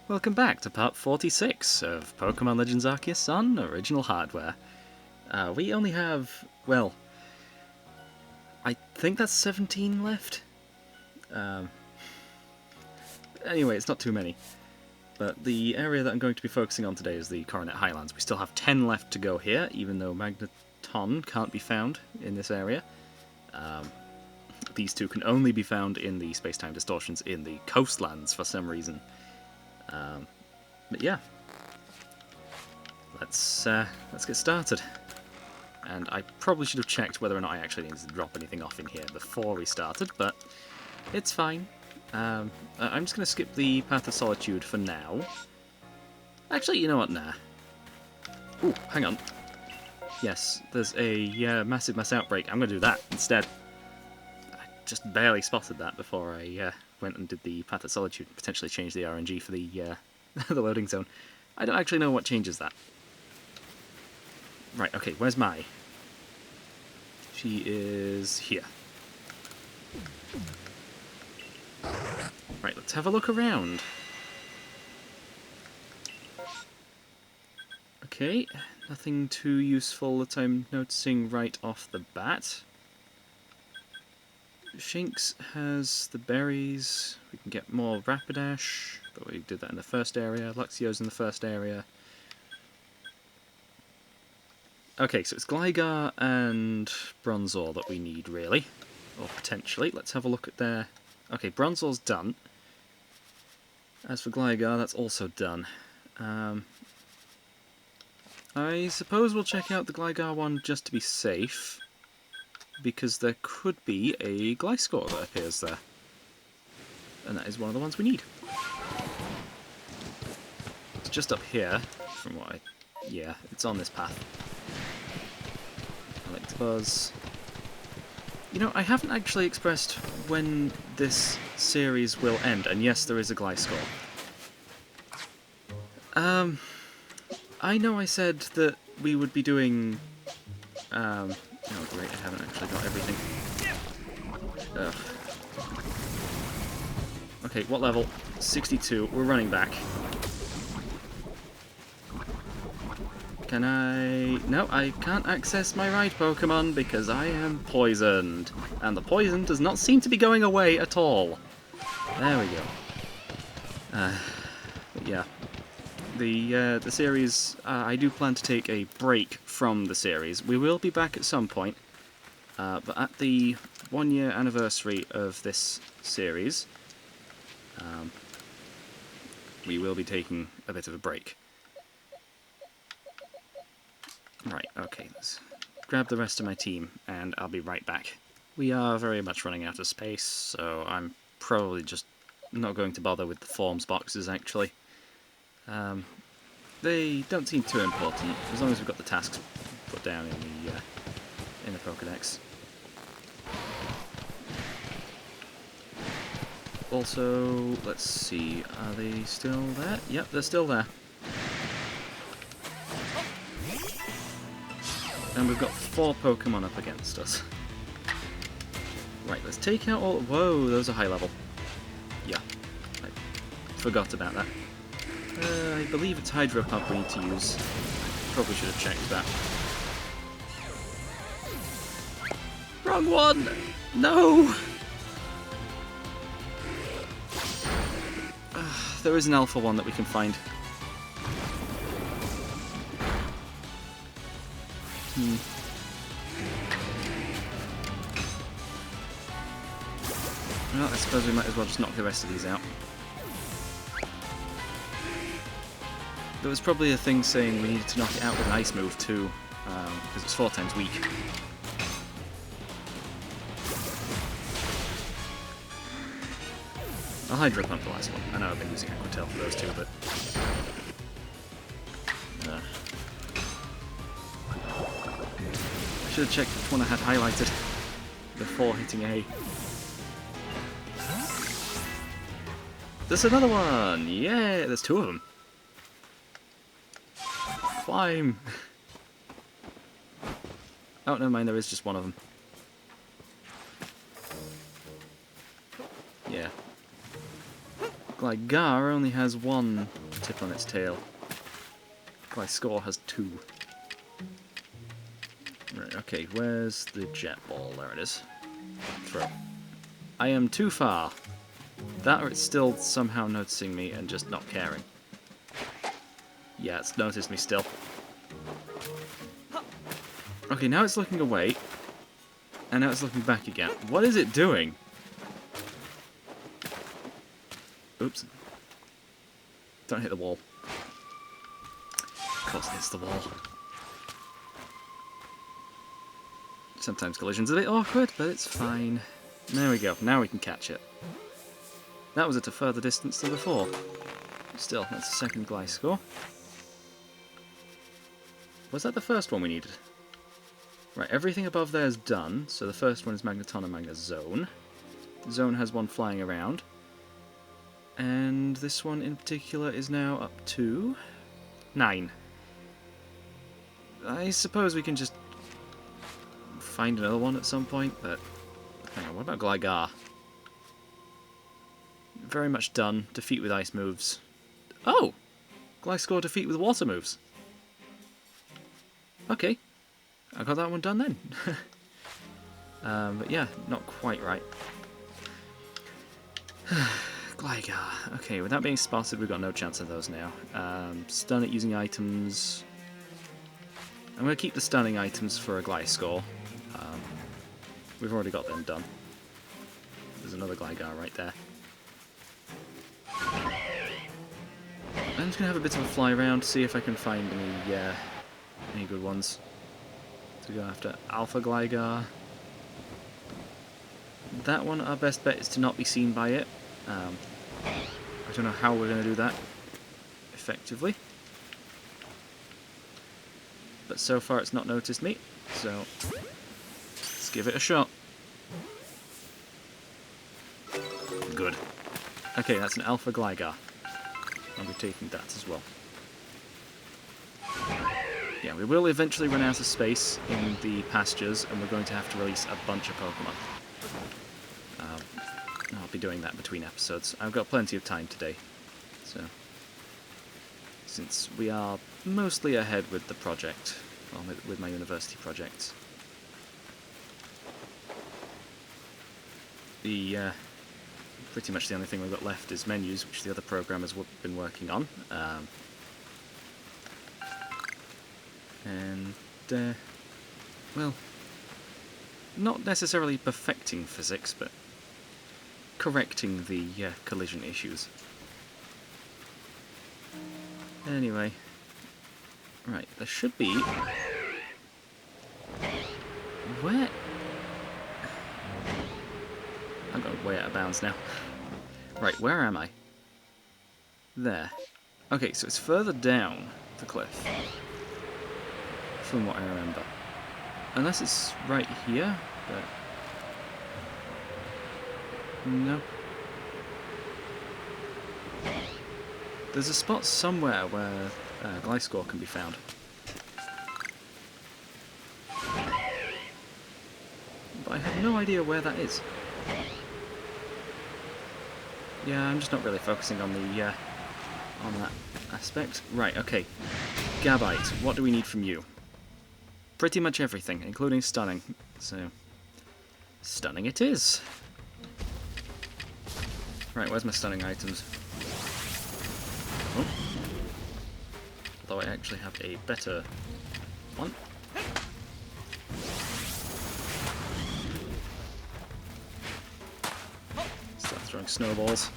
Welcome back to part 46 of Pokémon Legends Arceus on original hardware. We only have, well, I think that's 17 left? Anyway, it's not too many. But the area that I'm going to be focusing on today is the Coronet Highlands. We still have 10 left to go here, even though Magneton can't be found in this area. These two can only be found in the space-time distortions in the coastlands for some reason. But yeah, let's get started. And I probably should have checked whether or not I actually needed to drop anything off in here before we started, but it's fine. I'm just going to skip the Path of Solitude for now. Actually, you know what, nah. Ooh, hang on. Yes, there's a massive mass outbreak. I'm going to do that instead. I just barely spotted that before I went and did the Path of Solitude and potentially changed the RNG for the the loading zone. I don't actually know what changes that. Right, okay, where's Mai? She is here. Right, let's have a look around. Okay, nothing too useful that I'm noticing right off the bat. Shinx has the berries. We can get more Rapidash, but we did that in the first area. Luxio's in the first area. Okay, so it's Gligar and Bronzor that we need, really. Or potentially. Let's have a look at their... Okay, Bronzor's done. As for Gligar, that's also done. I suppose we'll check out the Gligar one just to be safe, because there could be a Gliscor that appears there. And that is one of the ones we need. It's just up here, from what I... Yeah, it's on this path. Electabuzz. You know, I haven't actually expressed when this series will end, and yes, there is a Gliscor. I know I said that we would be doing... Oh great, I haven't actually got everything. Ugh. Okay, what level? 62, we're running back. Can I... No, I can't access my right Pokemon because I am poisoned. And the poison does not seem to be going away at all. There we go. But yeah. The series, I do plan to take a break from the series. We will be back at some point. But at the 1 year anniversary of this series, we will be taking a bit of a break. Right, okay, let's grab the rest of my team, and I'll be right back. We are very much running out of space, so I'm probably just not going to bother with the forms boxes, actually. They don't seem too important, as long as we've got the tasks put down in the Pokédex. Also, let's see, are they still there? Yep, they're still there. And we've got 4 Pokemon up against us. Right, let's take out all... Whoa, those are high level. Yeah, I forgot about that. I believe it's Hydro Pump we need to use. Probably should have checked that. Wrong one! No! There is an alpha one that we can find. Well, I suppose we might as well just knock the rest of these out. There was probably a thing saying we needed to knock it out with an ice move too, because it's 4 times weak. I'll Hydro Pump the last one. I know I've been using Aquatail for those two, but... I should have checked which one I had highlighted before hitting A. There's another one! Yeah, there's 2 of them. Climb! Oh, never mind, there is just one of them. Yeah. Gligar only has one tip on its tail. Gliscor has two. Right, okay, where's the jet ball? There it is. Throw. I am too far. That or it's still somehow noticing me and just not caring. Yeah, it's noticed me still. Okay, now it's looking away. And now it's looking back again. What is it doing? Oops. Don't hit the wall. Of course it hits the wall. Sometimes collision's a bit awkward, but it's fine. There we go. Now we can catch it. That was at a further distance than before. Still, that's the second Gliscor. Was that the first one we needed? Right, everything above there is done. So the first one is Magneton and Magnezone. Zone has one flying around. And this one in particular is now up to 9. I suppose we can just find another one at some point, but hang on, what about Gligar? Very much done. Defeat with ice moves. Oh! Gliscor defeat with water moves. Okay. I got that one done then. But yeah, not quite right. Gligar. Okay, without being spotted, we've got no chance of those now. Stun it using items. I'm going to keep the stunning items for a Gliscor. We've already got them done. There's another Gligar right there. I'm just going to have a bit of a fly around, see if I can find any good ones to go after. Alpha Gligar. That one, our best bet is to not be seen by it. I don't know how we're going to do that effectively. But so far it's not noticed me, so let's give it a shot. Good. Okay, that's an Alpha Gligar. I'll be taking that as well. Yeah, we will eventually run out of space in the pastures, and we're going to have to release a bunch of Pokemon. I'll be doing that between episodes. I've got plenty of time today, so since we are mostly ahead with the project, well, with my university projects. Pretty much the only thing we've got left is menus, which the other programmers have been working on. Well, not necessarily perfecting physics, but correcting the collision issues. Anyway, right, there should be... Where? I'm going way out of bounds now. Right, where am I? There. Okay, so it's further down the cliff, from what I remember. Unless it's right here, but... No. There's a spot somewhere where Gliscor can be found. But I have no idea where that is. Yeah, I'm just not really focusing on the on that aspect. Right, okay. Gabite, what do we need from you? Pretty much everything, including stunning. So, stunning it is. Right, where's my stunning items? Oh. Although I actually have a better one. Start throwing snowballs.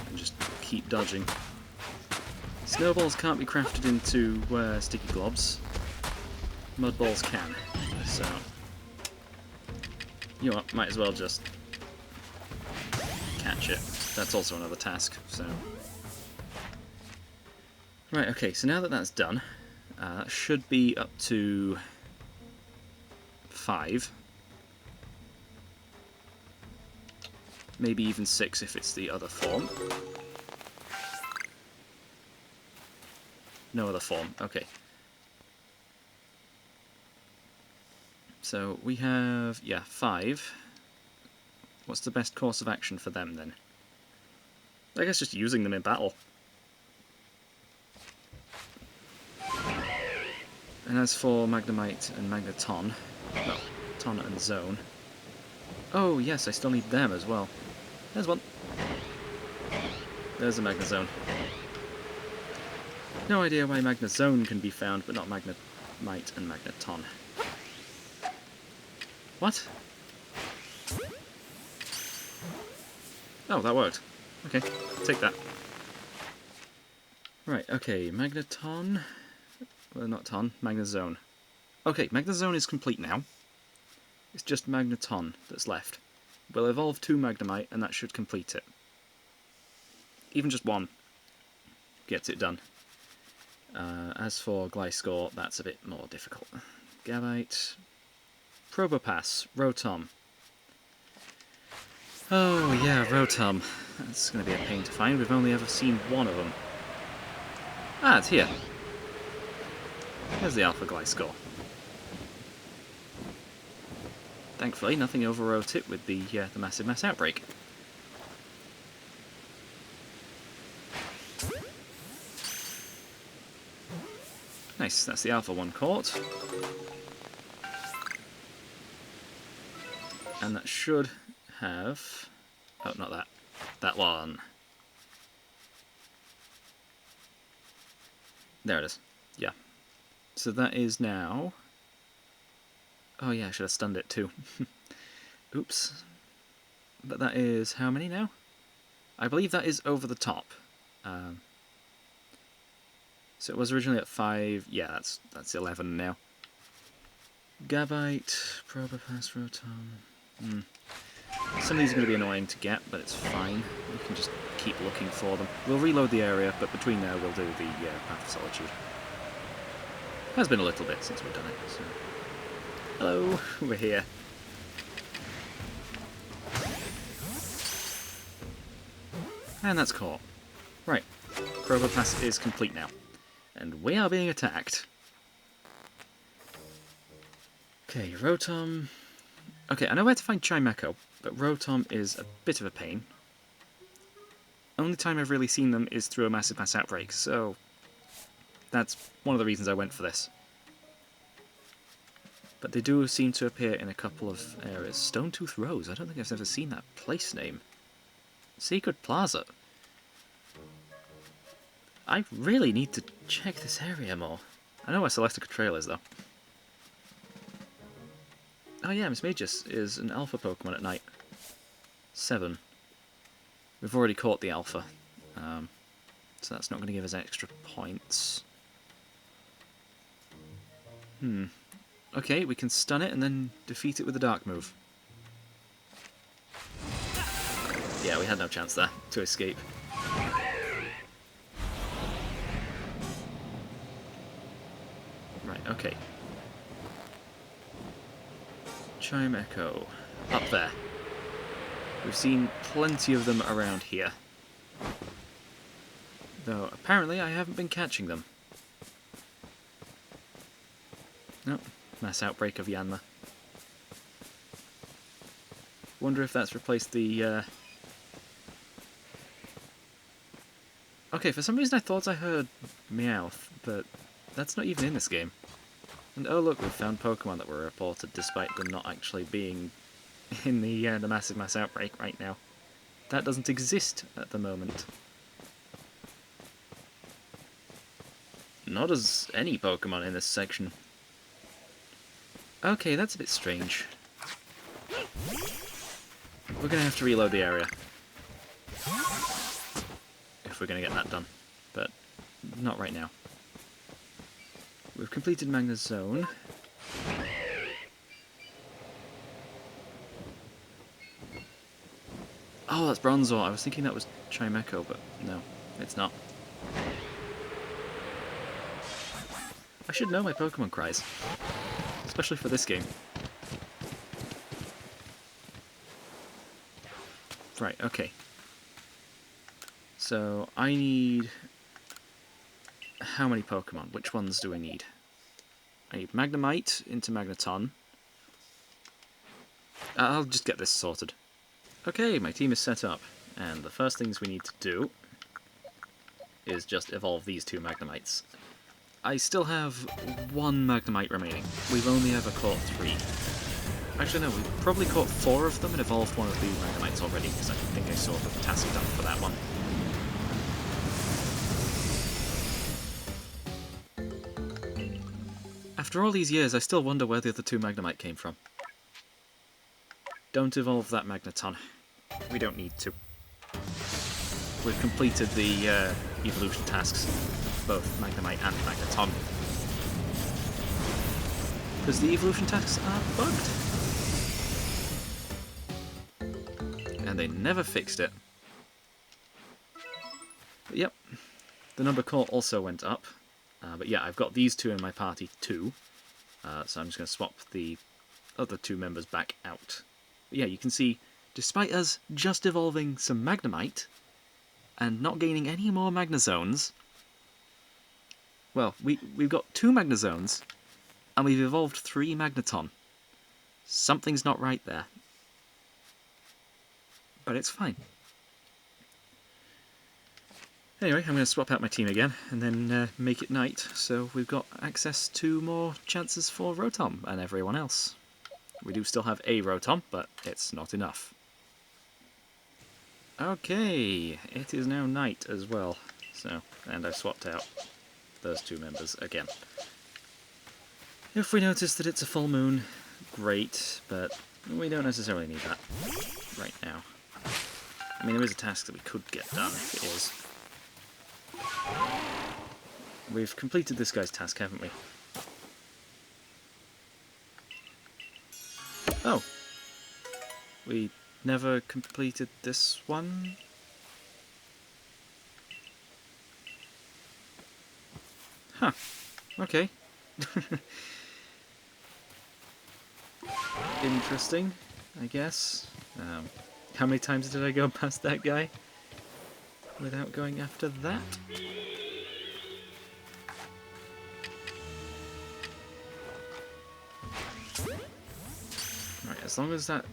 And just keep dodging. Snowballs can't be crafted into sticky globs. Mud balls can. So, you know what, might as well just catch it. That's also another task, so... Right, okay, so now that that's done, that should be up to 5. Maybe even 6 if it's the other form. No other form, okay. So we have, yeah, 5. What's the best course of action for them then? I guess just using them in battle. And as for Magnemite and Magneton, well, Ton and Zone. Oh yes, I still need them as well. There's one. There's a Magnezone. No idea why Magnezone can be found, but not Magnemite and Magneton. What? Oh, that worked. Okay, take that. Right, okay, Magneton... Well, not Ton, Magnezone. Okay, Magnezone is complete now. It's just Magneton that's left. We'll evolve 2 Magnemite, and that should complete it. Even just 1 gets it done. As for Gliscor, that's a bit more difficult. Gabite... Probopass, Rotom. Oh yeah, Rotom. That's going to be a pain to find. We've only ever seen 1 of them. Ah, it's here. Here's the Alpha Gliscor. Thankfully, nothing overwrote it with the massive mass outbreak. Nice, that's the Alpha one caught. And that should have... Oh, not that. That one. There it is. Yeah. So that is now... Oh yeah, I should have stunned it too. Oops. But that is how many now? I believe that is over the top. So it was originally at 5. Yeah, that's 11 now. Gabite, Probopass, Rotom. Some of these are going to be annoying to get, but it's fine. We can just keep looking for them. We'll reload the area, but between there we'll do the Path of Solitude. Has been a little bit since we've done it. So. Hello, we're here. And that's caught. Right, Probopass is complete now. And we are being attacked. Okay, Rotom... Okay, I know where to find Chimecho, but Rotom is a bit of a pain. Only time I've really seen them is through a massive mass outbreak, so... That's one of the reasons I went for this. But they do seem to appear in a couple of areas. Stonetooth Rose, I don't think I've ever seen that place name. Secret Plaza. I really need to check this area more. I know where Celestica Trail is, though. Oh yeah, Miss Magus is an Alpha Pokemon at night. 7. We've already caught the Alpha. So that's not going to give us extra points. Okay, we can stun it and then defeat it with a Dark move. Yeah, we had no chance there to escape. Right, okay. Chimecho. Up there. We've seen plenty of them around here. Though, apparently I haven't been catching them. Nope. Mass outbreak of Yanma. Wonder if that's replaced the, Okay, for some reason I thought I heard Meowth, but that's not even in this game. And oh look, we've found Pokemon that were reported despite them not actually being in the massive mass outbreak right now. That doesn't exist at the moment. Nor does any Pokemon in this section. Okay, that's a bit strange. We're gonna have to reload the area. If we're gonna get that done. But not right now. We've completed Magnezone. Oh, that's Bronzor. I was thinking that was Chimecho, but no, it's not. I should know my Pokemon cries. Especially for this game. Right, okay. So, I need... How many Pokemon? Which ones do I need? I need Magnemite into Magneton. I'll just get this sorted. Okay, my team is set up, and the first things we need to do is just evolve these two Magnemites. I still have one Magnemite remaining. We've only ever caught 3. Actually, no, we've probably caught 4 of them and evolved one of the Magnemites already, because I think I saw the task done for that one. After all these years, I still wonder where the other 2 Magnemite came from. Don't evolve that Magneton. We don't need to. We've completed the evolution tasks, both Magnemite and Magneton. Because the evolution tasks are bugged. And they never fixed it. But yep, the number caught also went up. But yeah, I've got these 2 in my party too. So I'm just going to swap the other 2 members back out. But yeah, you can see, despite us just evolving some Magnemite, and not gaining any more Magnezones, well, we've got 2 Magnezones, and we've evolved 3 Magneton. Something's not right there. But it's fine. Anyway, I'm going to swap out my team again, and then make it night, so we've got access to more chances for Rotom and everyone else. We do still have a Rotom, but it's not enough. Okay, it is now night as well, so, and I've swapped out those 2 members again. If we notice that it's a full moon, great, but we don't necessarily need that right now. I mean, there is a task that we could get done if it is. We've completed this guy's task, haven't we? Oh! We never completed this one? Huh. Okay. Interesting, I guess. How many times did I go past that guy without going after that? Right, as long as that...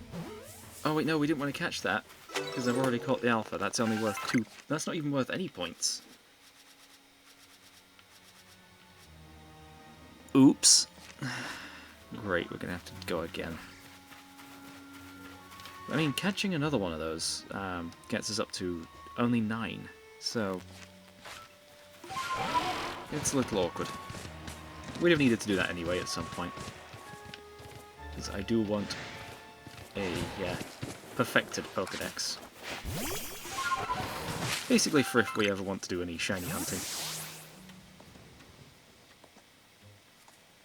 Oh wait, no, we didn't want to catch that, because I've already caught the alpha. That's only worth 2... That's not even worth any points. Oops. Great, we're going to have to go again. I mean, catching another one of those gets us up to only 9, so... It's a little awkward. We'd have needed to do that anyway at some point. Because I do want a perfected Pokédex. Basically for if we ever want to do any shiny hunting.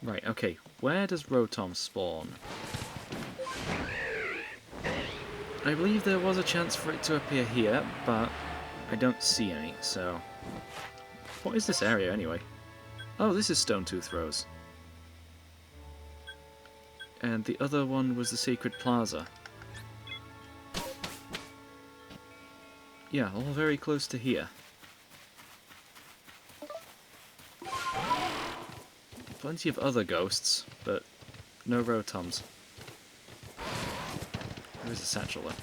Right, okay, where does Rotom spawn? I believe there was a chance for it to appear here, but I don't see any, so... What is this area anyway? Oh, this is Stonetooth Rose. And the other one was the Sacred Plaza. Yeah, all very close to here. Plenty of other ghosts, but no Rotoms. There is a satchel though.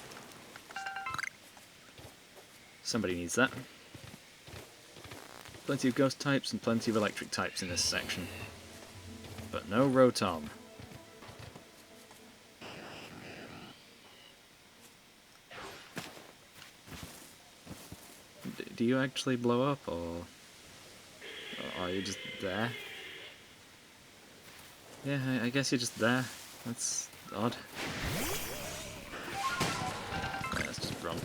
Somebody needs that. Plenty of ghost types and plenty of electric types in this section. But no Rotom. Do you actually blow up, or are you just there? Yeah, I guess you're just there. That's odd. Yeah, let's just run.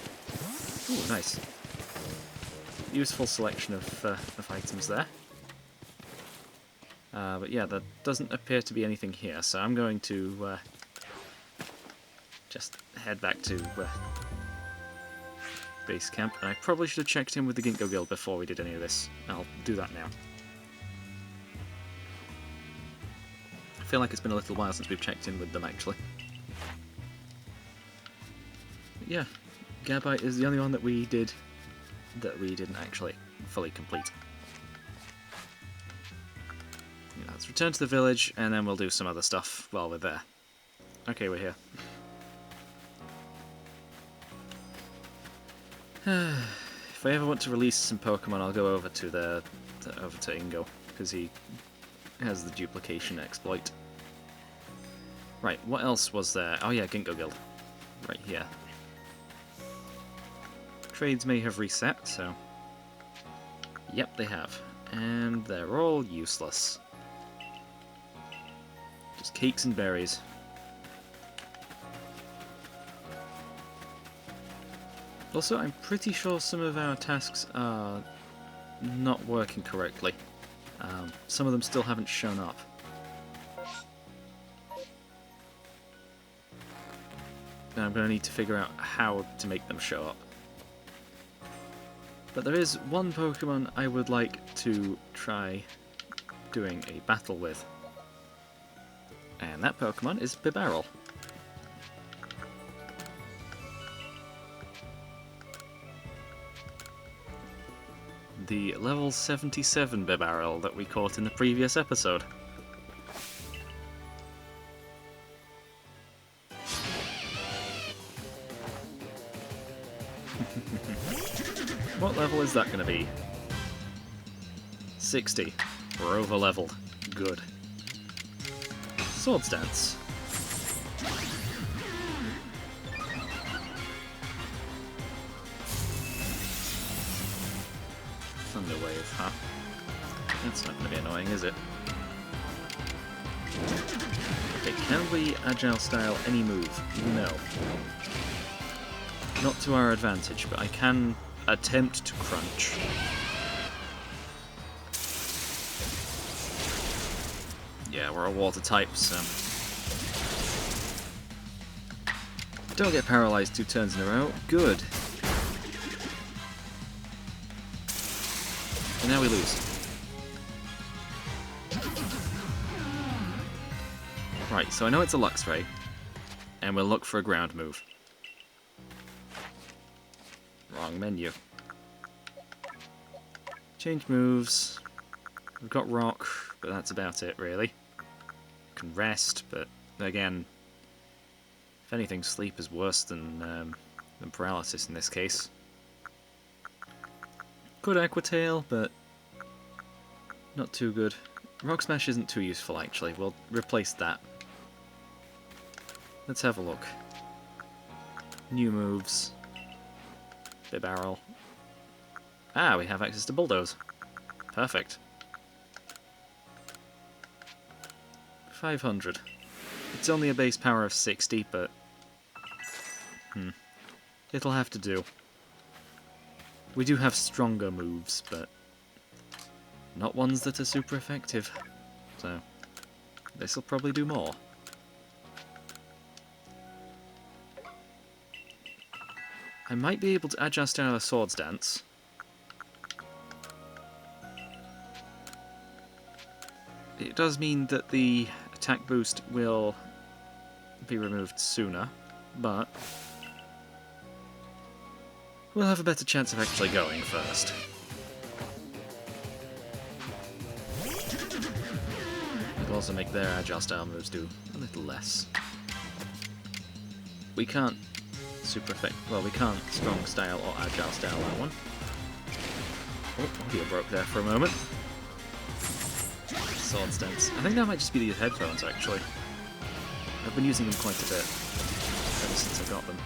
Ooh, nice. Useful selection of items there. But yeah, there doesn't appear to be anything here, so I'm going to just head back to base camp. And I probably should have checked in with the Ginkgo Guild before we did any of this. I'll do that now. I feel like it's been a little while since we've checked in with them, actually. But yeah, Gabite is the only one that we didn't actually fully complete. Yeah, let's return to the village, and then we'll do some other stuff while we're there. Okay, we're here. If I ever want to release some Pokemon, I'll go over to over to Ingo, because he has the duplication exploit. Right, what else was there? Oh yeah, Ginkgo Guild. Right here. Trades may have reset, so... Yep, they have. And they're all useless. Just cakes and berries. Also, I'm pretty sure some of our tasks are not working correctly. Some of them still haven't shown up. And I'm going to need to figure out how to make them show up. But there is one Pokemon I would like to try doing a battle with. And that Pokemon is Bibarel. The level 77 Bibarel that we caught in the previous episode. What level is that going to be? 60. We're over leveled. Good. Swords Dance. Thunder Wave, huh? That's not going to be annoying, is it? Okay, can we Agile Style any move? No. Not to our advantage, but I can attempt to Crunch. Yeah, we're a water type, so... Don't get paralysed 2 turns in a row. Good. And now we lose. Right, so I know it's a Luxray, and we'll look for a ground move. Wrong menu. Change moves. We've got Rock, but that's about it, really. Can rest, but again, if anything, sleep is worse than paralysis in this case. Good Aqua Tail, but not too good. Rock Smash isn't too useful, actually. We'll replace that. Let's have a look. New moves. Bibarel. Ah, we have access to Bulldoze. Perfect. 500. It's only a base power of 60, but... it'll have to do. We do have stronger moves, but... not ones that are super effective. So, this'll probably do more. I might be able to adjust our Swords Dance. It does mean that the attack boost will be removed sooner, but we'll have a better chance of actually going first. It'll also make their agile style moves do a little less. We can't super effect. Well, we can't strong style or agile style that one. Oh, audio broke there for a moment. Swords Dance. I think that might just be these headphones, actually. I've been using them quite a bit ever since I got them.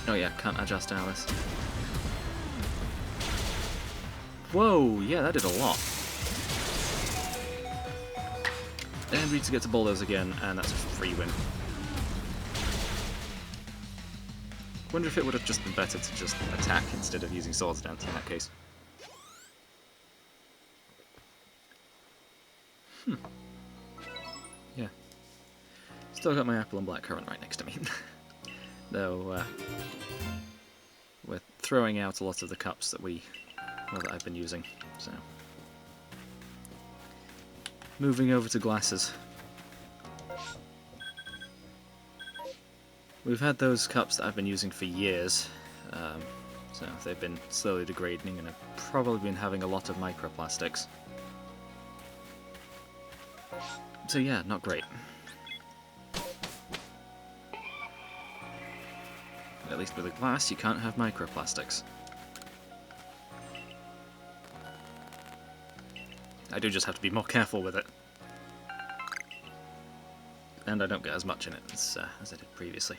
Oh yeah, can't adjust style this. Whoa, yeah, that did a lot. And we need to get to Bulldoze again, and that's a free win. Wonder if it would have just been better to just attack instead of using Swords Dance in that case. Yeah. Still got my apple and blackcurrant right next to me. Though, we're throwing out a lot of the cups that that I've been using, so... Moving over to glasses. We've had those cups that I've been using for years, so they've been slowly degrading and I've probably been having a lot of microplastics. So yeah, not great. At least with a glass, you can't have microplastics. I do just have to be more careful with it. And I don't get as much in it as I did previously.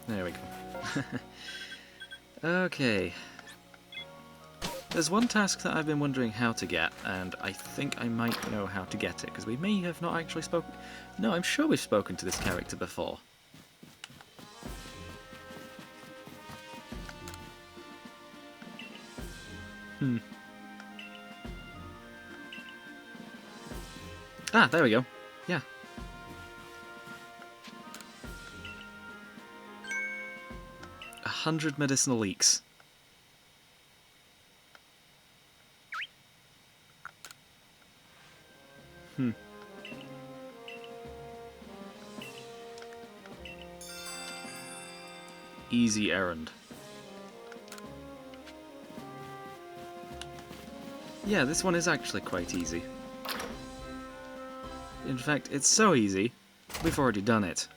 There we go. Okay. There's one task that I've been wondering how to get, and I think I might know how to get it, because we may have not actually spoken... No, I'm sure we've spoken to this character before. Ah, there we go. Yeah. A 100 medicinal leaks. Easy errand. Yeah, this one is actually quite easy. In fact, it's so easy, we've already done it.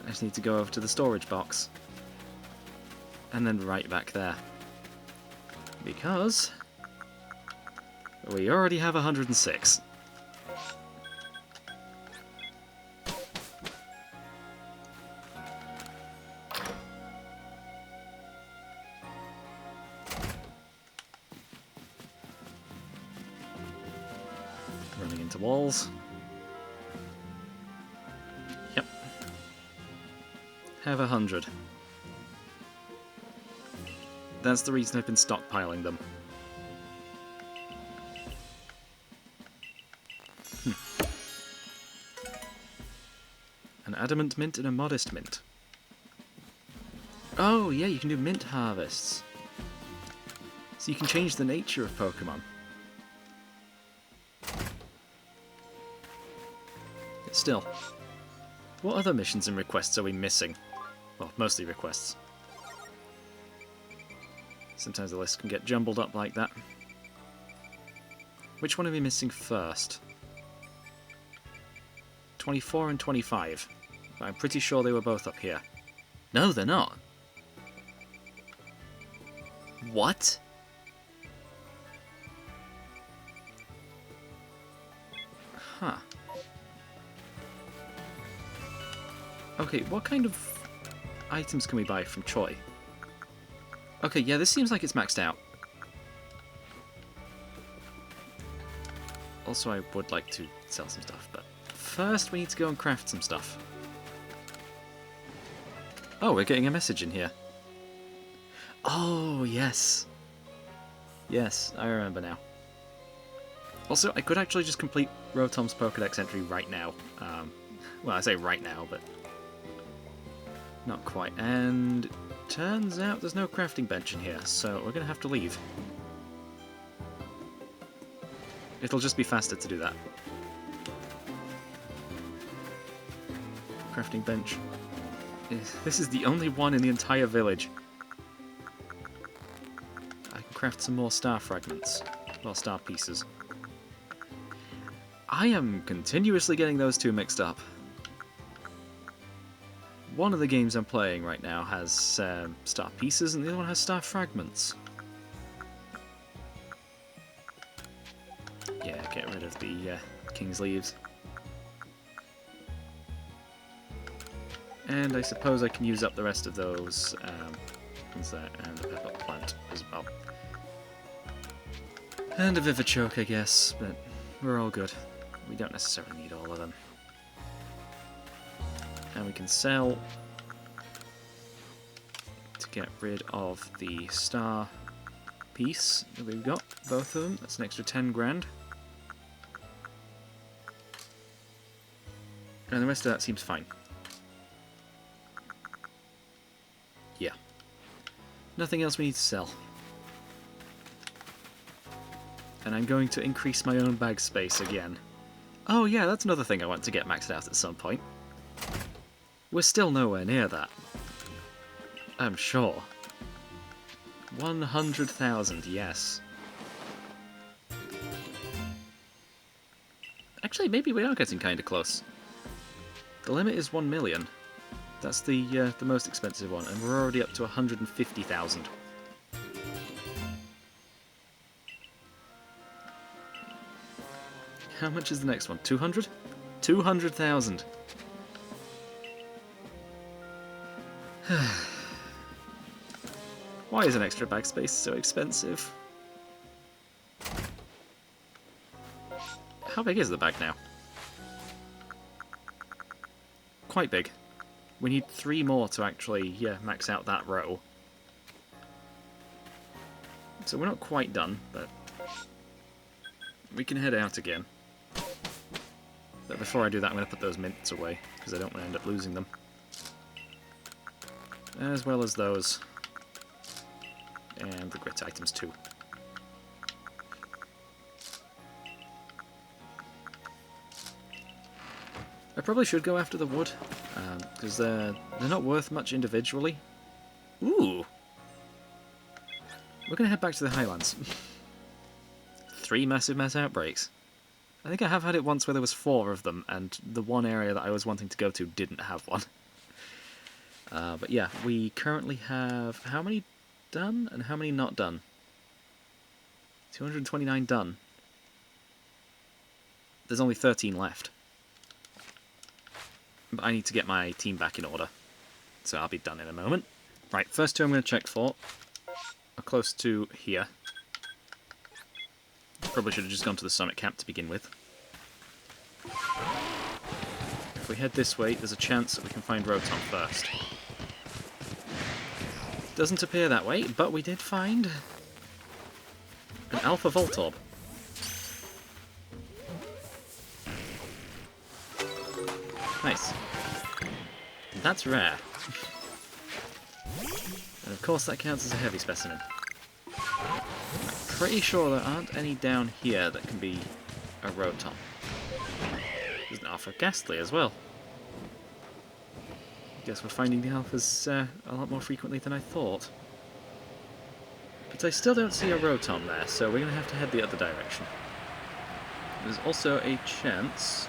I just need to go over to the storage box. And then right back there. Because we already have 106. Running into walls. Yep. Have 100. That's the reason I've been stockpiling them. An adamant mint and a modest mint. Oh, yeah, you can do mint harvests. So you can change the nature of Pokémon. Still, what other missions and requests are we missing? Well, mostly requests. Sometimes the list can get jumbled up like that. Which one are we missing first? 24 and 25. But I'm pretty sure they were both up here. No, they're not. What? Huh. Okay, what kind of items can we buy from Choi? Okay, yeah, this seems like it's maxed out. Also, I would like to sell some stuff, but first we need to go and craft some stuff. Oh, we're getting a message in here. Oh, yes. Yes, I remember now. Also, I could actually just complete Rotom's Pokédex entry right now. Well, I say right now, but not quite. And turns out there's no crafting bench in here, so we're going to have to leave. It'll just be faster to do that. Crafting bench. This is the only one in the entire village. I can craft some more star fragments. Well, star pieces. I am continuously getting those two mixed up. One of the games I'm playing right now has star pieces and the other one has star fragments. Yeah, get rid of the King's Leaves. And I suppose I can use up the rest of those things there, and the pepper plant as well. And a Vivichoke, I guess, but we're all good. We don't necessarily need all of them. And we can sell to get rid of the star piece that we've got, both of them. That's an extra 10 grand. And the rest of that seems fine. Yeah. Nothing else we need to sell. And I'm going to increase my own bag space again. Oh yeah, that's another thing I want to get maxed out at some point. We're still nowhere near that. I'm sure. 100,000, yes. Actually, maybe we are getting kind of close. The limit is 1 million. That's the most expensive one, and we're already up to 150,000. How much is the next one? 200? 200,000. Why is an extra bag space so expensive? How big is the bag now? Quite big. We need 3 more to actually, max out that row. So we're not quite done, but we can head out again. But before I do that, I'm going to put those mints away, because I don't want to end up losing them. As well as those. And the grit items too. I probably should go after the wood, because they're not worth much individually. Ooh! We're going to head back to the Highlands. 3 massive mess outbreaks. I think I have had it once where there was 4 of them, and the one area that I was wanting to go to didn't have one. But yeah, we currently have how many done and how many not done? 229 done. There's only 13 left. But I need to get my team back in order, so I'll be done in a moment. Right, first 2 I'm going to check for are close to here. Probably should have just gone to the summit camp to begin with. If we head this way, there's a chance that we can find Rotom first. Doesn't appear that way, but we did find an Alpha Voltorb. Nice. That's rare. And of course that counts as a heavy specimen. I'm pretty sure there aren't any down here that can be a Rotom. There's an Alpha Ghastly as well. Guess we're finding the Alphas a lot more frequently than I thought. But I still don't see a Rotom there, so we're going to have to head the other direction. There's also a chance...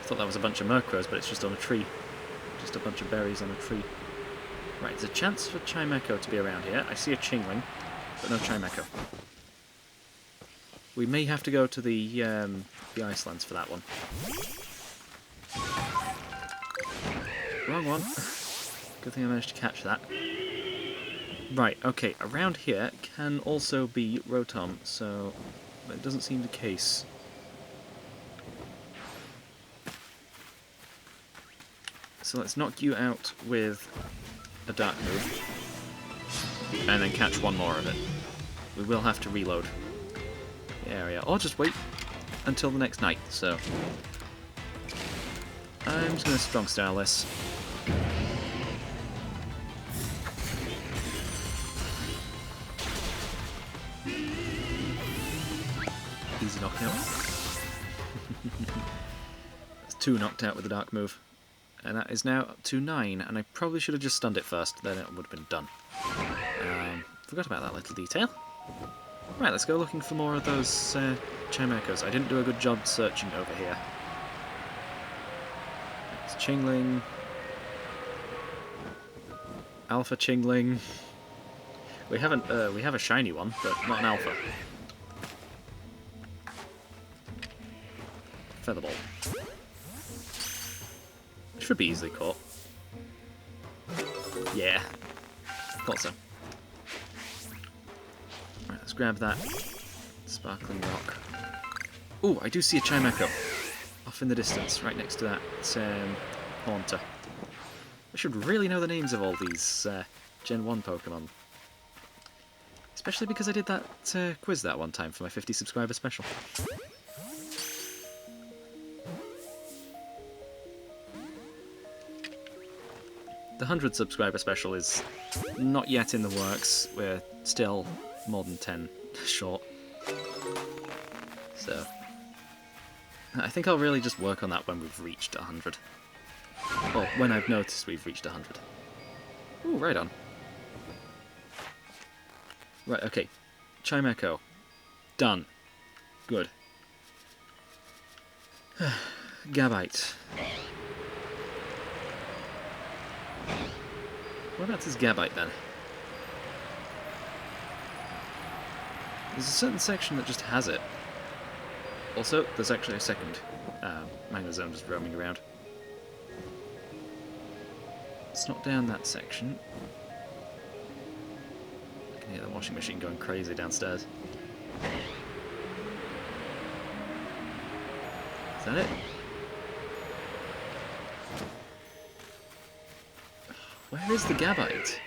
I thought that was a bunch of Murkrows, but it's just on a tree. Just a bunch of berries on a tree. Right, there's a chance for Chimecho to be around here. I see a Chingling, but no Chimecho. We may have to go to the Icelands for that one. Wrong one. Good thing I managed to catch that. Right, okay, around here can also be Rotom, so that doesn't seem the case. So let's knock you out with a Dark move, and then catch one more of it. We will have to reload the area, or just wait until the next night, so... I'm just going to strong style this. Easy knockout. That's 2 knocked out with the Dark move. And that is now up to 9, and I probably should have just stunned it first, then it would have been done. Forgot about that little detail. Right, let's go looking for more of those Chimechos. I didn't do a good job searching over here. It's Chingling. Alpha Chingling. We have a shiny one, but not an alpha. Featherball. Should be easily caught. Yeah. Thought so. Right, let's grab that sparkling rock. Ooh, I do see a Chimecho off in the distance, right next to that Haunter. I should really know the names of all these Gen 1 Pokemon. Especially because I did that quiz that one time for my 50 subscriber special. The 100 subscriber special is not yet in the works. We're still more than 10 short. So, I think I'll really just work on that when we've reached 100. Or when I've noticed we've reached 100. Ooh, right on. Right, okay. Chimecho. Done. Good. Gabite. What about this Gabite then? There's a certain section that just has it. Also, there's actually a second Magnezone just roaming around. It's not down that section. I can hear the washing machine going crazy downstairs. Is that it? Where is the Gabite?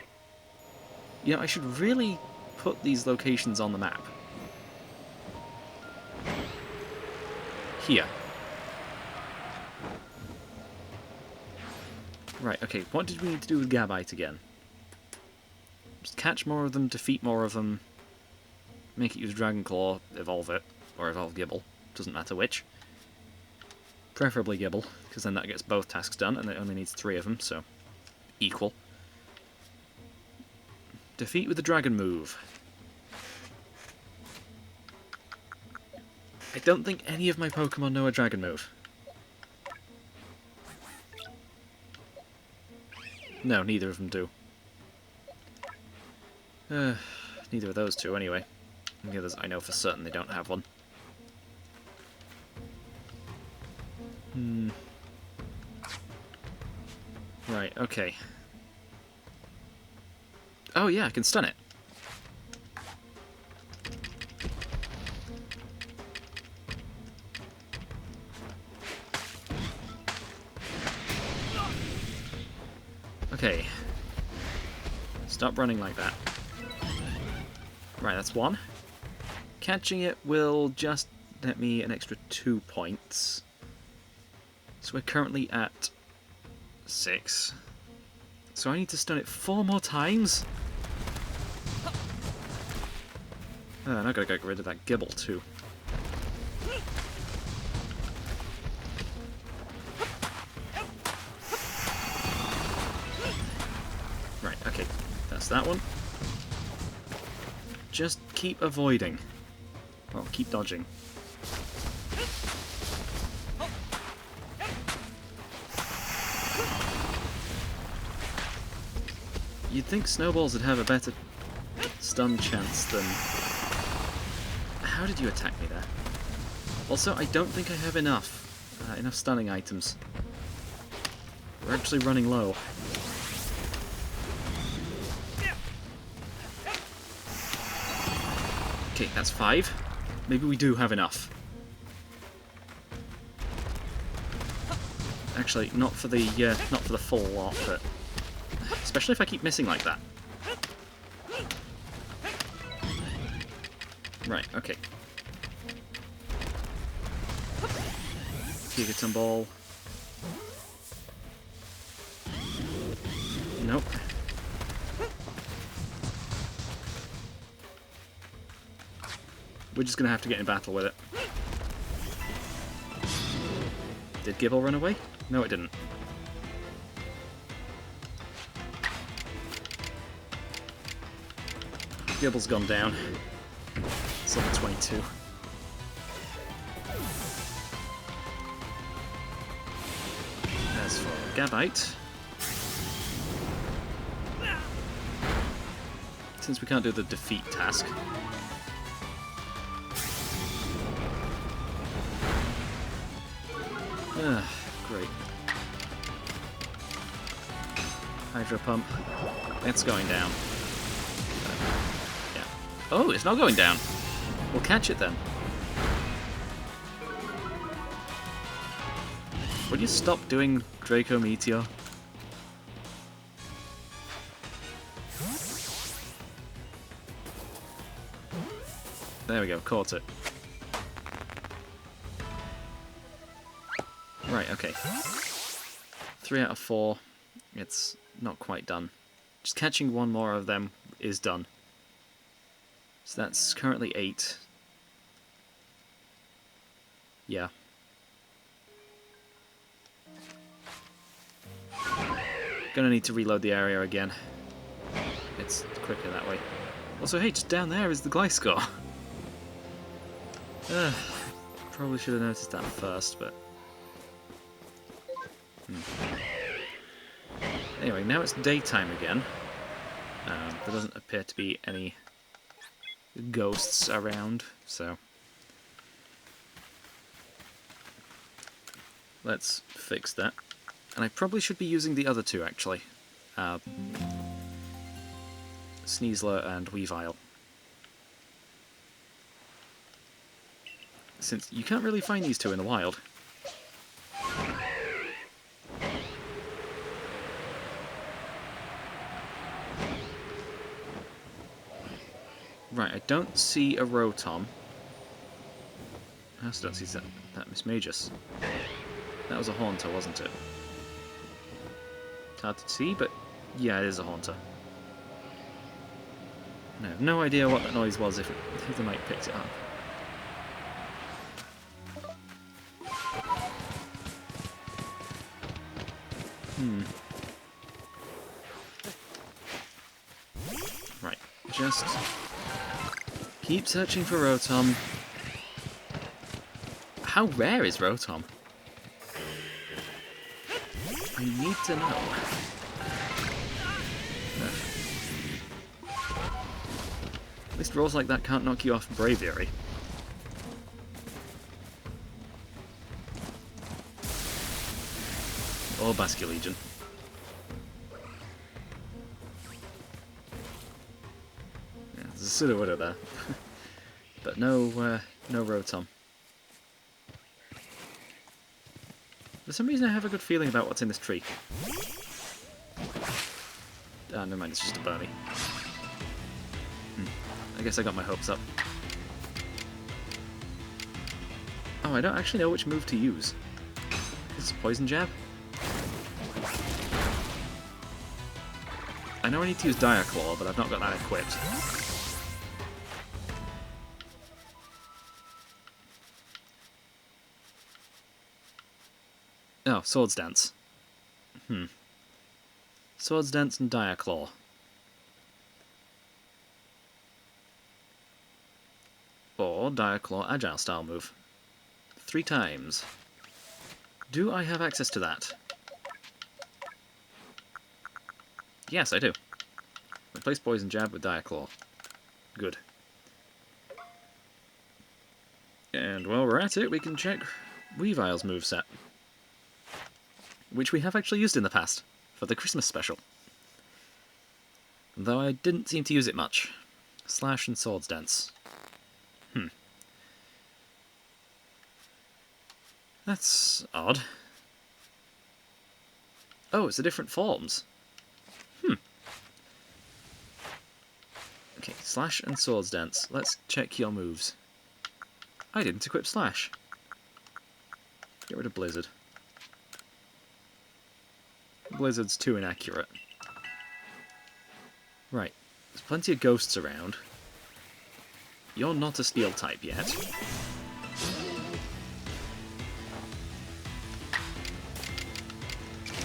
You know, I should really put these locations on the map. Here. Right, okay, what did we need to do with Gabite again? Just catch more of them, defeat more of them, make it use Dragon Claw, evolve it, or evolve Gibble, doesn't matter which. Preferably Gibble, because then that gets both tasks done, and it only needs 3 of them, so equal. Defeat with the Dragon move. I don't think any of my Pokemon know a Dragon move. No, neither of them do. Neither of those two, anyway. And the others, I know for certain they don't have one. Right, okay. Oh yeah, I can stun it. Okay. Stop running like that. Right, that's 1. Catching it will just net me an extra 2 points. So we're currently at 6. So I need to stun it 4 more times? And I've got to get rid of that Gibble too. Right, okay. That's that one. Just keep avoiding. Well, keep dodging. You'd think Snowballs would have a better stun chance than... How did you attack me there? Also, I don't think I have enough stunning items. We're actually running low. Okay, that's 5. Maybe we do have enough. Actually, not for the full lot, but especially if I keep missing like that. Right, okay. Gigaton Ball. Nope. We're just gonna have to get in battle with it. Did Gibble run away? No, it didn't. Gibble's gone down. It's level 22. As for Gabite, since we can't do the defeat task, great. Hydro Pump. It's going down. Yeah. Oh, it's not going down. We'll catch it then. Would you stop doing Draco Meteor? There we go, caught it. Right, okay. 3 out of 4. It's not quite done. Just catching 1 more of them is done. So that's currently 8. Yeah. Gonna need to reload the area again. It's quicker that way. Also, hey, just down there is the Gliscor. Probably should have noticed that first, but Anyway, now it's daytime again. There doesn't appear to be any ghosts around, so let's fix that. And I probably should be using the other two, actually. Sneasler and Weavile. Since you can't really find these two in the wild. Right, I don't see a Rotom. I also don't see that Miss Magus. That was a Haunter, wasn't it? It's hard to see, but yeah, it is a Haunter. I have no idea what that noise was if the mic picked it up. Right, just keep searching for Rotom. How rare is Rotom? I need to know. At least rolls like that can't knock you off Braviary. Or Basculegion. Yeah, there's a Sudowoodo there. But no Rotom. For some reason I have a good feeling about what's in this tree. Ah, never mind, it's just a Burmy. I guess I got my hopes up. Oh, I don't actually know which move to use. Is it Poison Jab? I know I need to use Dire Claw, but I've not got that equipped. Oh, Swords Dance. Swords Dance and Dire Claw. Or Dire Claw Agile style move. 3 times. Do I have access to that? Yes, I do. Replace Poison Jab with Dire Claw. Good. And while we're at it, we can check Weavile's moveset, which we have actually used in the past, for the Christmas special. Though I didn't seem to use it much. Slash and Swords Dance. That's odd. Oh, it's the different forms. Okay, Slash and Swords Dance. Let's check your moves. I didn't equip Slash. Get rid of Blizzard. Blizzard's too inaccurate. Right, there's plenty of ghosts around. You're not a steel type yet.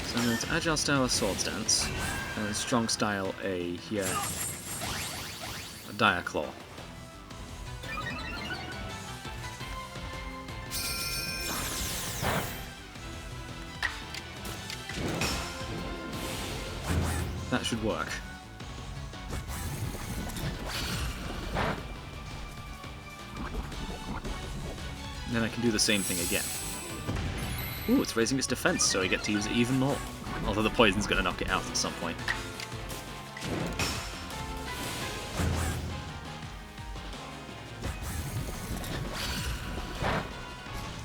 So I'm going to Agile Style a Swords Dance, and then Strong Style a Dire Claw. That should work. And then I can do the same thing again. Ooh, it's raising its defense, so I get to use it even more. Although the poison's going to knock it out at some point.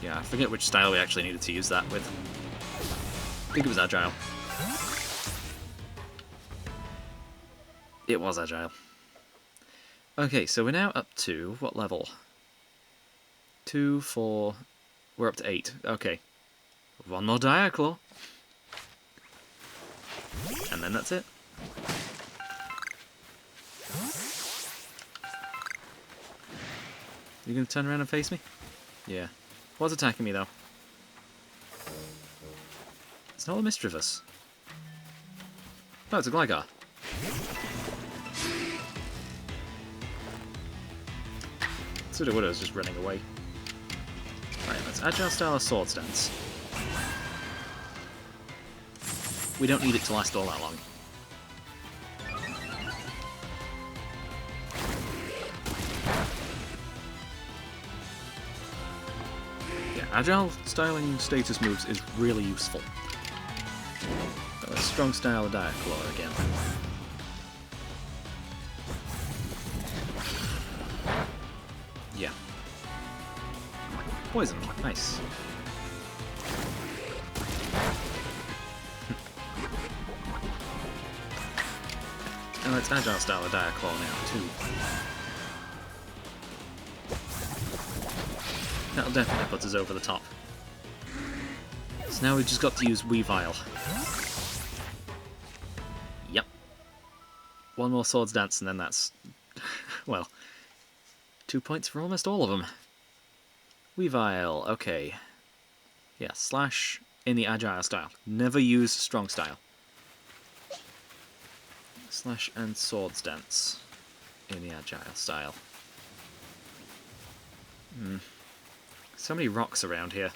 Yeah, I forget which style we actually needed to use that with. I think it was Agile. It was Agile. Okay, so we're now up to, what level? 2, 4... We're up to 8. Okay. One more Dire Claw. And then that's it. You gonna turn around and face me? Yeah. What's attacking me, though? It's not a Mischievous. No, it's a Gligar. Sudowoodo's just running away. Right, let's Agile Style a Swords Dance. We don't need it to last all that long. Yeah, agile styling status moves is really useful. Strong style Diaclaw again. Yeah. Poison. Nice. Oh, it's agile style Diaclaw now too. That'll definitely put us over the top. So now we've just got to use Weavile. Yep. One more Swords Dance and then that's... well, 2 points for almost all of them. Weavile, okay. Yeah, slash in the agile style. Never use strong style. Slash and Swords Dance in the agile style. So many rocks around here.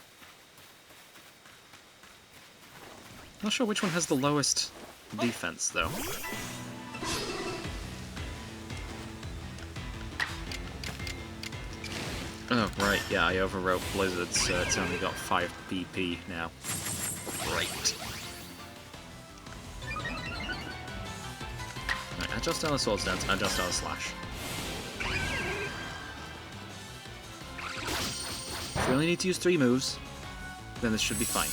Not sure which one has the lowest defense, though. Oh, right, yeah, I overwrote Blizzard, so it's only got 5 PP now. Great. Right, Agile Style of Swords Dance, Agile Style of Slash. If we only need to use 3 moves, then this should be fine.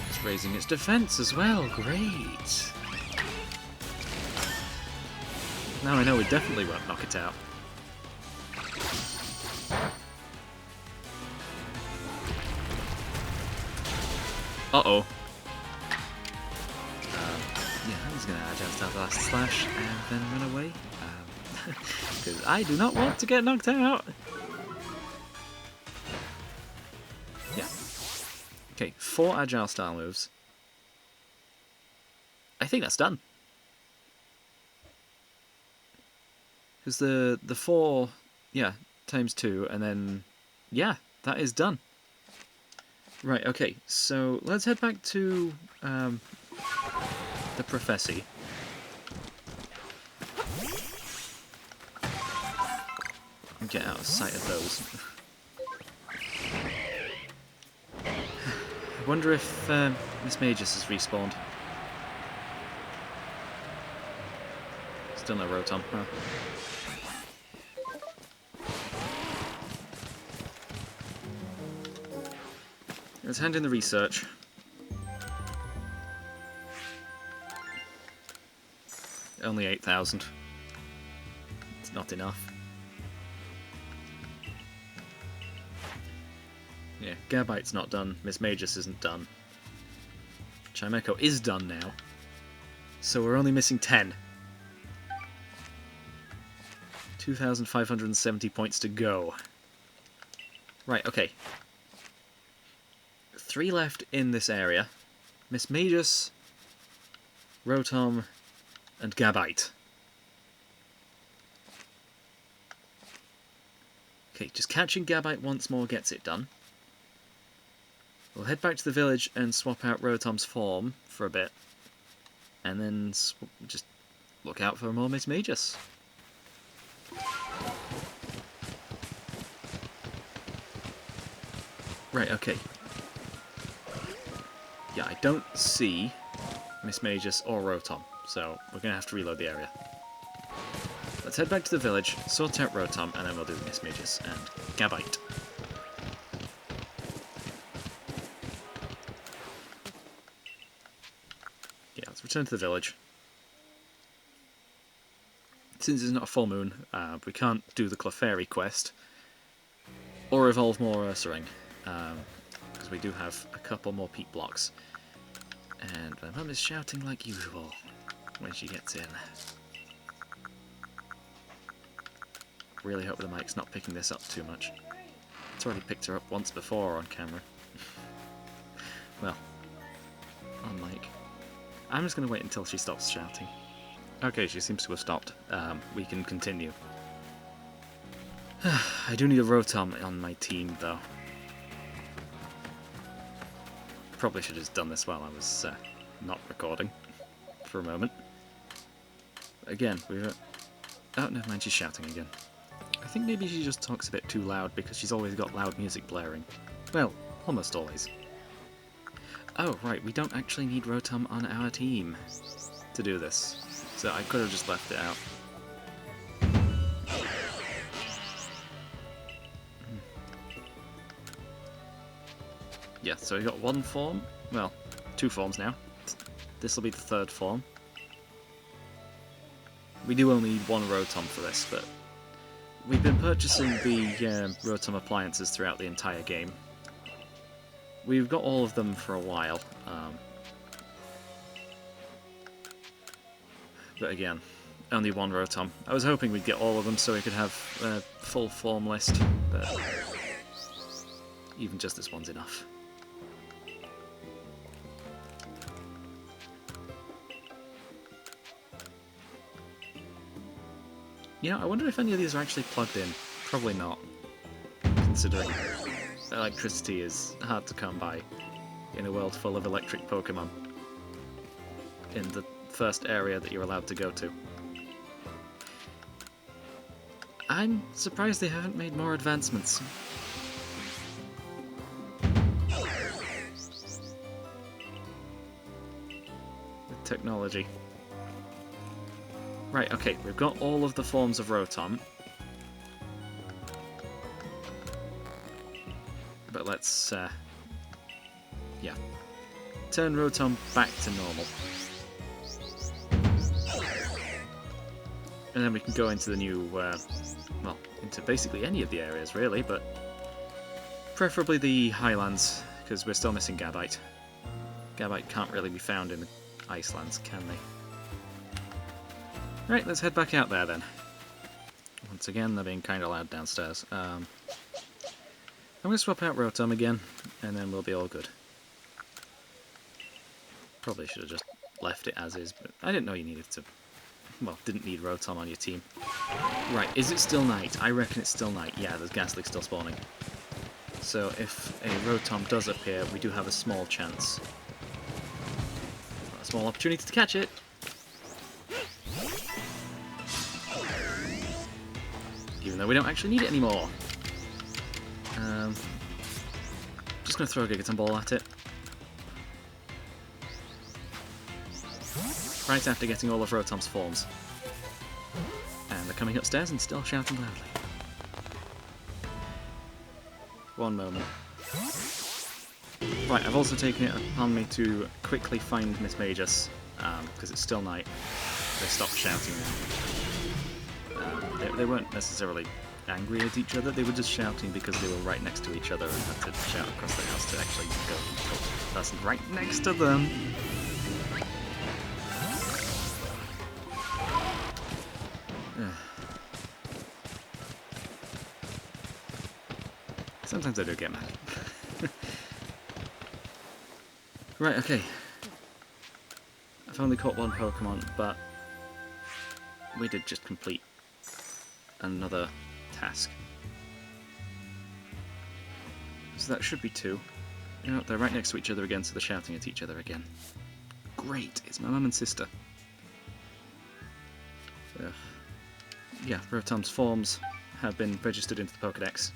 It's raising its defense as well, great! Now I know we definitely won't knock it out. Uh-oh. Yeah, I'm just gonna Agile Style the last slash and then run away. Because I do not want to get knocked out! Yeah. Okay, 4 Agile Style moves. I think that's done. Because the 4, yeah, times 2, and then, yeah, that is done. Right, okay, so let's head back to the Professor. And get out of sight of those. I wonder if Miss Magus has respawned. Still no Rotom, huh? Let's hand in the research. Only 8,000. It's not enough. Yeah, Gabite's not done. Miss Magus isn't done. Chimecho is done now. So we're only missing 10. 2,570 points to go. Right, okay. 3 left in this area. Miss Magus, Rotom, and Gabite. Okay, just catching Gabite once more gets it done. We'll head back to the village and swap out Rotom's form for a bit. And then just look out for more Miss Magus. Right, okay. Yeah, I don't see Miss Magus or Rotom, so we're going to have to reload the area. Let's head back to the village, sort out Rotom, and then we'll do Miss Magus and Gabite. Yeah, let's return to the village. Since it's not a full moon, we can't do the Clefairy quest, or evolve more Ursaring. Because we do have a couple more peak blocks. And my mum is shouting like usual when she gets in. Really hope the mic's not picking this up too much. It's already picked her up once before on camera. Well, on mic. I'm just going to wait until she stops shouting. Okay, she seems to have stopped. We can continue. I do need a Rotom on my team, though. Probably should have just done this while I was not recording for a moment. Again, oh, never mind, she's shouting again. I think maybe she just talks a bit too loud because she's always got loud music blaring. Well, almost always. Oh, right, we don't actually need Rotom on our team to do this, so I could have just left it out. Yeah, so we got one form, well, 2 forms now. This will be the 3rd form. We do only need 1 Rotom for this, but we've been purchasing the Rotom appliances throughout the entire game. We've got all of them for a while, but again, only 1 Rotom. I was hoping we'd get all of them so we could have a full form list, but even just this one's enough. You know, I wonder if any of these are actually plugged in. Probably not, considering electricity is hard to come by in a world full of electric Pokémon in the first area that you're allowed to go to. I'm surprised they haven't made more advancements. With technology. Right, okay, we've got all of the forms of Rotom. But let's, yeah. Turn Rotom back to normal. And then we can go into the new, well, into basically any of the areas, really, but preferably the Highlands, because we're still missing Gabite. Gabite can't really be found in the Icelands, can they? Right, let's head back out there then. Once again, they're being kind of loud downstairs. I'm going to swap out Rotom again, and then we'll be all good. Probably should have just left it as is, but I didn't know you needed to... Well, didn't need Rotom on your team. Right, is it still night? I reckon it's still night. Yeah, there's Ghastly still spawning. So if a Rotom does appear, we do have a small chance. A small opportunity to catch it. Even though we don't actually need it anymore. Just going to throw a Gigaton Ball at it. Right after getting all of Rotom's forms. And they're coming upstairs and still shouting loudly. One moment. Right, I've also taken it upon me to quickly find Miss Magus, because it's still night. They stopped shouting. They weren't necessarily angry at each other, they were just shouting because they were right next to each other and had to shout across the house to actually go and talk to the person right next to them. Sometimes I do get mad. Right, okay. I've only caught 1 Pokemon, but we did just complete another task. So that should be 2. You know, they're right next to each other again, so they're shouting at each other again. Great, it's my mum and sister. Yeah, Rotom's forms have been registered into the Pokédex.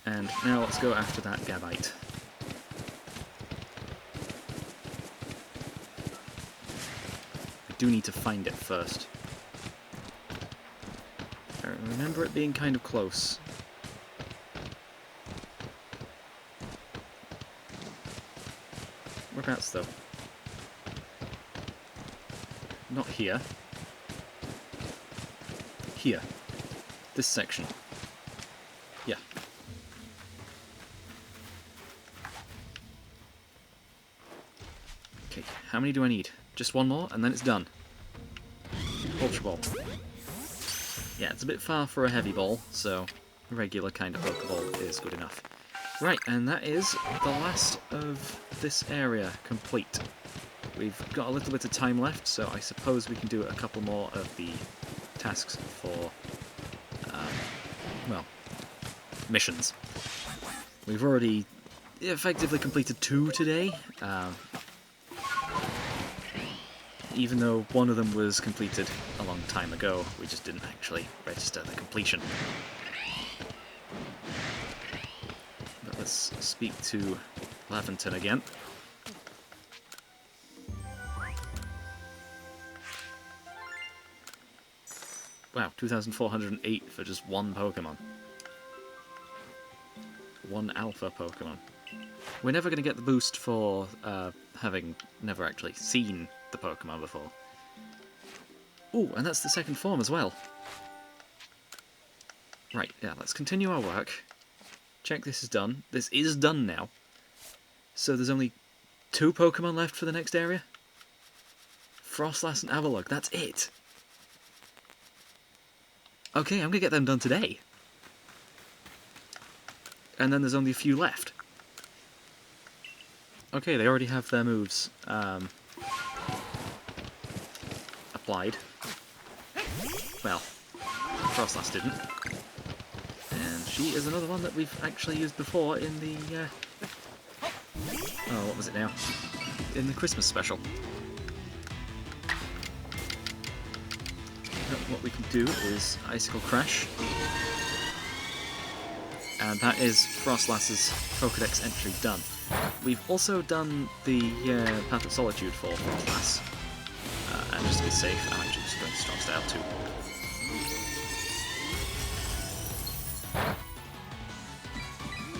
And now let's go after that Gabite. I do need to find it first. I remember it being kind of close. Whereabouts though? Not here. Here. This section. Yeah. Okay, how many do I need? Just 1 more, and then it's done. Ultra Ball. Yeah, it's a bit far for a heavy ball, so a regular kind of Pokeball is good enough. Right, and that is the last of this area complete. We've got a little bit of time left, so I suppose we can do a couple more of the tasks for, well, missions. We've already effectively completed 2 today, even though one of them was completed a long time ago. We just didn't actually register the completion. But let's speak to Laventon again. Wow, 2,408 for just one Pokemon. One Alpha Pokemon. We're never going to get the boost for having never actually seen the Pokemon before. Ooh, and that's the second form as well. Right, yeah, let's continue our work. Check this is done. This is done now. So there's only 2 Pokemon left for the next area? Frostlass and Avalugg, that's it! Okay, I'm gonna get them done today. And then there's only a few left. Okay, they already have their moves applied. Well, Frostlass didn't. And she is another one that we've actually used before in the... oh, what was it now? In the Christmas special. What we can do is Icicle Crash. And that is Frostlass's Pokédex entry done. We've also done the Path of Solitude for Frostlass. And just to be safe, I'm actually just going to Strong Style too.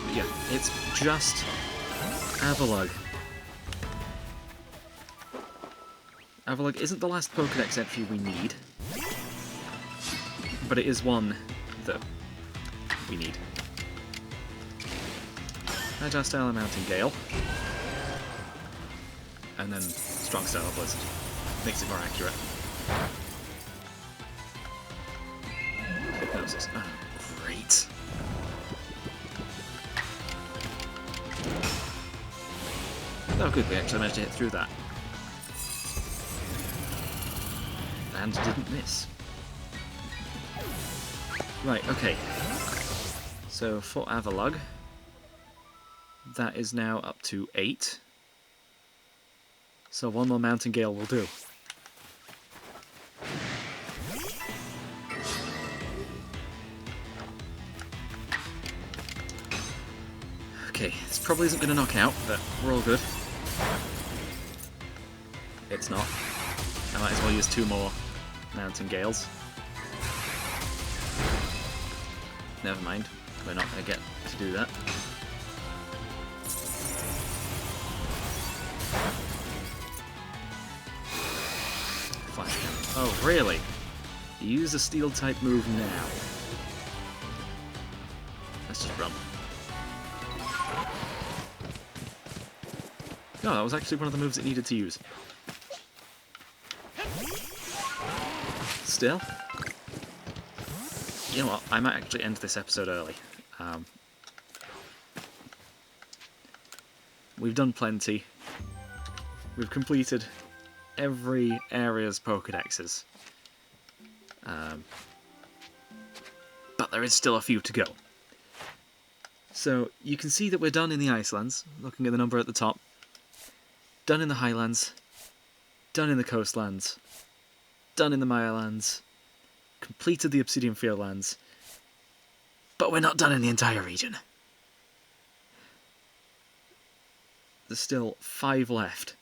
But yeah, it's just Avalugg. Avalugg isn't the last Pokédex entry we need, but it is one that we need. Agile Style and Mountain Gale. And then Strong Style Blizzard. Makes it more accurate. Hypnosis. Oh, great. Oh good, we actually managed to hit through that. And didn't miss. Right, okay. So for Avalugg, that is now up to 8. So one more Mountain Gale will do. Okay, this probably isn't going to knock out, but we're all good. It's not. I might as well use 2 more Mountain Gales. Never mind, we're not going to get to do that. Flash Cannon. Oh, really? You use a Steel-type move now. Let's just run. No, that was actually one of the moves it needed to use. Still? You know what, I might actually end this episode early. We've done plenty. We've completed every area's Pokédexes. But there is still a few to go. So, you can see that we're done in the Icelands, looking at the number at the top. Done in the Highlands. Done in the Coastlands. Done in the Mayalands. Completed the Obsidian Fieldlands. But we're not done in the entire region. There's still 5 left.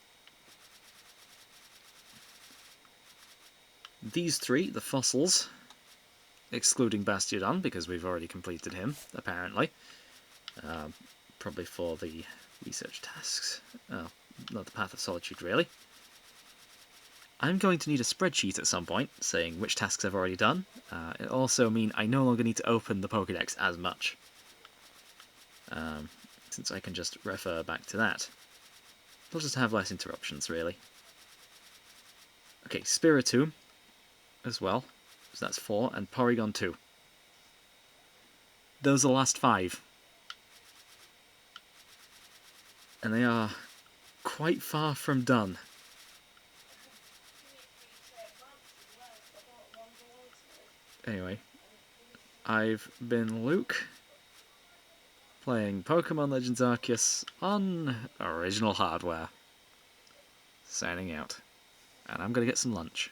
These 3, the fossils, excluding Bastiodon, because we've already completed him, apparently. Probably for the research tasks. Oh, not the Path of Solitude, really. I'm going to need a spreadsheet at some point, saying which tasks I've already done. It'll also mean I no longer need to open the Pokédex as much. Since I can just refer back to that. We'll just have less interruptions, really. Okay, Spiritomb as well. So that's 4, and Porygon 2. Those are the last 5. And they are quite far from done. Anyway, I've been Luke, playing Pokemon Legends Arceus on original hardware. Signing out. And I'm going to get some lunch.